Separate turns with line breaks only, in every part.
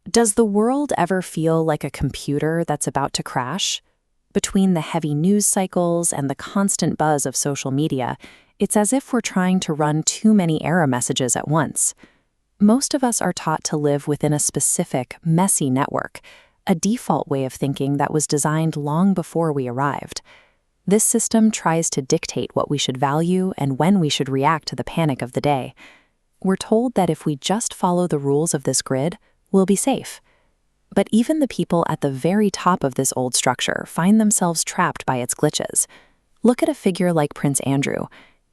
Does the world ever feel like a computer that's about to crash? Between the heavy news cycles and the constant buzz of social media, it's as if we're trying to run too many error messages at once. Most of us are taught to live within a specific, messy network, a default way of thinking that was designed long before we arrived. This system tries to dictate what we should value and when we should react to the panic of the day. We're told that if we just follow the rules of this grid, we'll be safe. But even the people at the very top of this old structure find themselves trapped by its glitches. Look at a figure like Prince Andrew.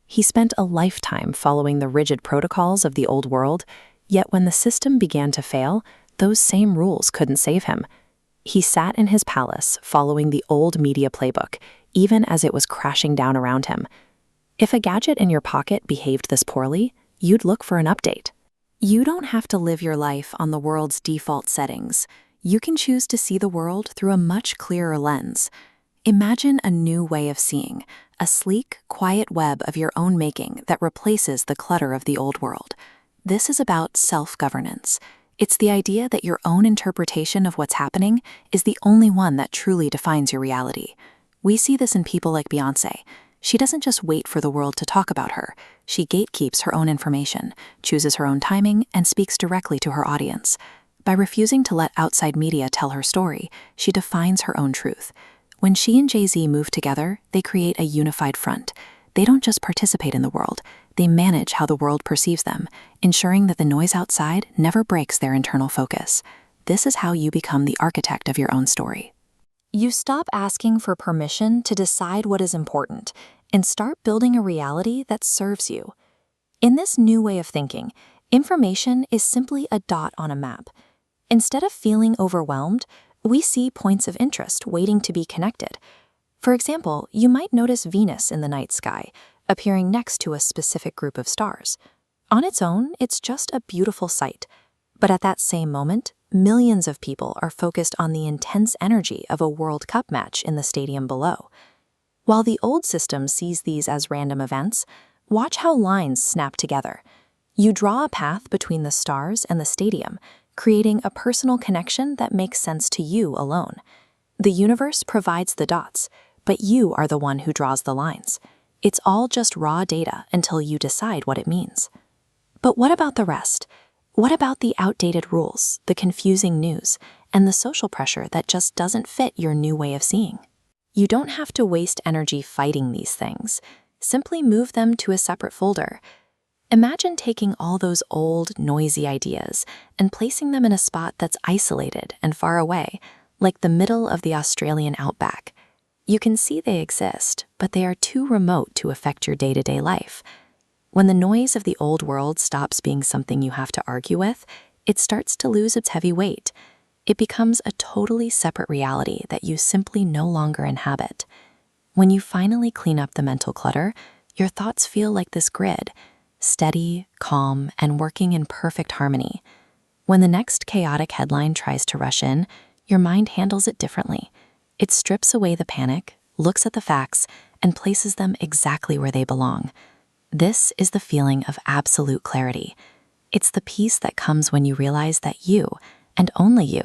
He spent a lifetime following the rigid protocols of the old world, yet when the system began to fail, those same rules couldn't save him. He sat in his palace following the old media playbook, even as it was crashing down around him. If a gadget in your pocket behaved this poorly, you'd look for an update. You don't have to live your life on the world's default settings. You can choose to see the world through a much clearer lens. Imagine a new way of seeing, a sleek, quiet web of your own making that replaces the clutter of the old world. This is about self-governance. It's the idea that your own interpretation of what's happening is the only one that truly defines your reality. We see this in people like Beyoncé. She doesn't just wait for the world to talk about her. She gatekeeps her own information, chooses her own timing, and speaks directly to her audience. By refusing to let outside media tell her story, she defines her own truth. When she and Jay-Z move together, they create a unified front. They don't just participate in the world, they manage how the world perceives them, ensuring that the noise outside never breaks their internal focus. This is how you become the architect of your own story. You stop asking for permission to decide what is important and start building a reality that serves you. In this new way of thinking, information is simply a dot on a map. Instead of feeling overwhelmed, we see points of interest waiting to be connected. For example, you might notice Venus in the night sky, appearing next to a specific group of stars. On its own, it's just a beautiful sight. But at that same moment, millions of people are focused on the intense energy of a World Cup match in the stadium below. While the old system sees these as random events, watch how lines snap together. You draw a path between the stars and the stadium, creating a personal connection that makes sense to you alone. The universe provides the dots, but you are the one who draws the lines. It's all just raw data until you decide what it means. But what about the rest? What about the outdated rules, the confusing news, and the social pressure that just doesn't fit your new way of seeing? You don't have to waste energy fighting these things. Simply move them to a separate folder. Imagine taking all those old, noisy ideas and placing them in a spot that's isolated and far away, like the middle of the Australian outback. You can see they exist, but they are too remote to affect your day-to-day life. When the noise of the old world stops being something you have to argue with, it starts to lose its heavy weight. It becomes a totally separate reality that you simply no longer inhabit. When you finally clean up the mental clutter, your thoughts feel like this grid, steady, calm, and working in perfect harmony. When the next chaotic headline tries to rush in, your mind handles it differently. It strips away the panic, looks at the facts, and places them exactly where they belong. This is the feeling of absolute clarity. It's the peace that comes when you realize that you, and only you,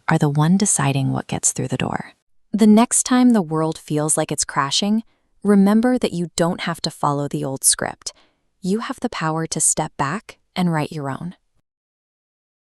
are the one deciding what gets through the door. The next time the world feels like it's crashing, remember that you don't have to follow the old script. You have the power to step back and write your own.